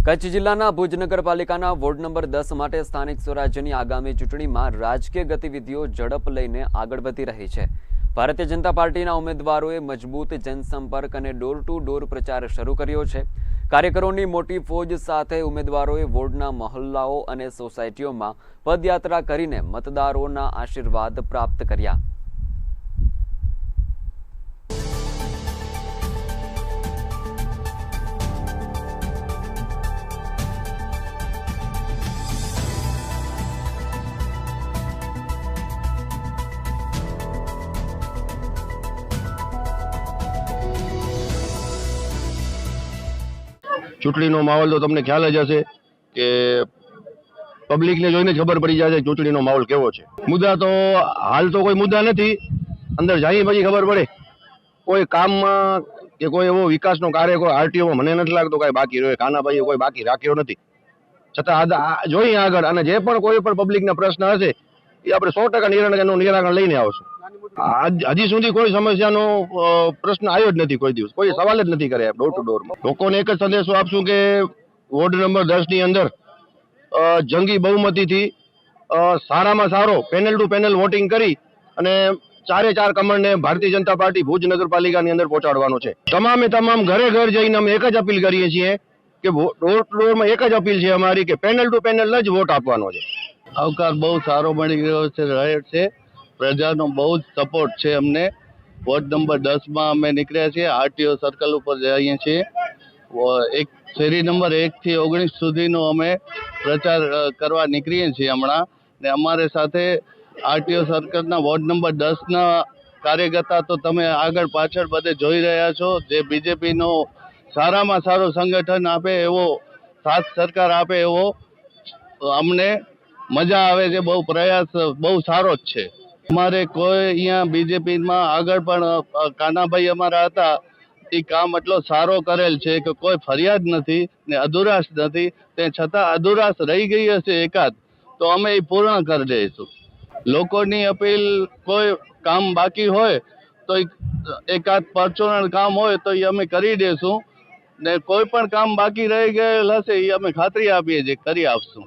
કચ્છ જિલ્લાના ભુજ નગરપાલિકાના ward number 10 માટે સ્થાનિક સ્વરાજ્યની આગામી ચૂંટણીમાં રાજકીય ગતિવિધિઓ ઝડપ લઈને આગળ વધી રહી છે। ભારતીય જનતા પાર્ટીના ઉમેદવારોએ મજબૂત જનસંપર્ક અને ડોર ટુ ડોર પ્રચાર શરૂ કર્યો છે। કાર્યકરોની મોટી ફોજ સાથે ઉમેદવારોએ વોર્ડના મહોલ્લાઓ અને સોસાયટીઓમાં પદયાત્રા કરીને મતદારોના આશીર્વાદ પ્રાપ્ત કર્યા। ચૂંટણીનો માહોલ તો તમને ખ્યાલ જ હશે કે પબ્લિકને જોઈને જ ખબર પડી જાય છે ચૂંટણીનો માહોલ કેવો છે। મુદ્દા તો હાલ તો કોઈ મુદ્દા નથી, અંદર જઈએ પછી ખબર પડે। કોઈ કામમાં કે કોઈ એવો વિકાસનો કાર્ય કોઈ આરટીઓમાં મને નથી લાગતો કાંઈ બાકી રહ્યો, કાનાભાઈએ કોઈ બાકી રાખ્યો નથી। છતાં જોઈએ આગળ, અને જે પણ કોઈ પણ પબ્લિકના પ્રશ્ન હશે એ આપણે 100% નિરાકરણ લઈને આવશું। હજી સુધી કોઈ સમસ્યાનો પ્રશ્ન આવ્યો જ નથી, કોઈ દિવસ કોઈ સવાલ જ નથી કર્યા ડોર ટુ ડોરમાં। લોકોને એક જ સંદેશો આપશું કે વોર્ડ નંબર 10 ની અંદર જંગી બહુમતીથી સારામાં સારો પેનલ ટુ પેનલ વોટિંગ કરી અને 4 કમળને ભારતીય જનતા પાર્ટી ભુજ નગરપાલિકાની અંદર પહોંચાડવાનો છે। તમામ ઘરે ઘર જઈને અમે એક જ અપીલ કરીએ છીએ કે ડોર ટુ ડોરમાં એક જ અપીલ છે અમારી કે પેનલ ટુ પેનલ જ વોટ આપવાનો છે। આવકાર બહુ સારો મળી રહ્યો છે, પ્રજાનો બહુ જ સપોર્ટ છે અમને। વોર્ડ નંબર 10માં અમે નીકળ્યા છીએ, આરટીઓ સર્કલ ઉપર જઈએ છીએ। એક શેરી નંબર 1 થી 19 સુધીનો અમે પ્રચાર કરવા નીકળીએ છીએ હમણાં, ને અમારે સાથે આરટીઓ સર્કલના વોર્ડ નંબર 10ના કાર્યકર્તા તો તમે આગળ પાછળ બધે જોઈ રહ્યા છો, જે બીજેપીનો સારામાં સારો સંગઠન આપે એવો, સાથ સરકાર આપે એવો અમને મજા આવે છે। બહુ પ્રયાસ બહુ સારો જ છે। અમારે કોઈ અહીંયા બીજેપીમાં આગળ પણ કાનાભાઈ અમારા હતા, એ કામ એટલો સારો કરેલ છે કે કોઈ ફરિયાદ નથી ને અધુરાશ નથી। તે છતાં અધુરાશ રહી ગઈ હશે એકાદ, તો અમે એ પૂર્ણ કરી દઈશું। લોકોની અપીલ, કોઈ કામ બાકી હોય તો એકાદ પરચુરણ કામ હોય તો એ અમે કરી દઈશું, ને કોઈ પણ કામ બાકી રહી ગયેલ હશે એ અમે ખાતરી આપીએ છીએ કરી આપશું।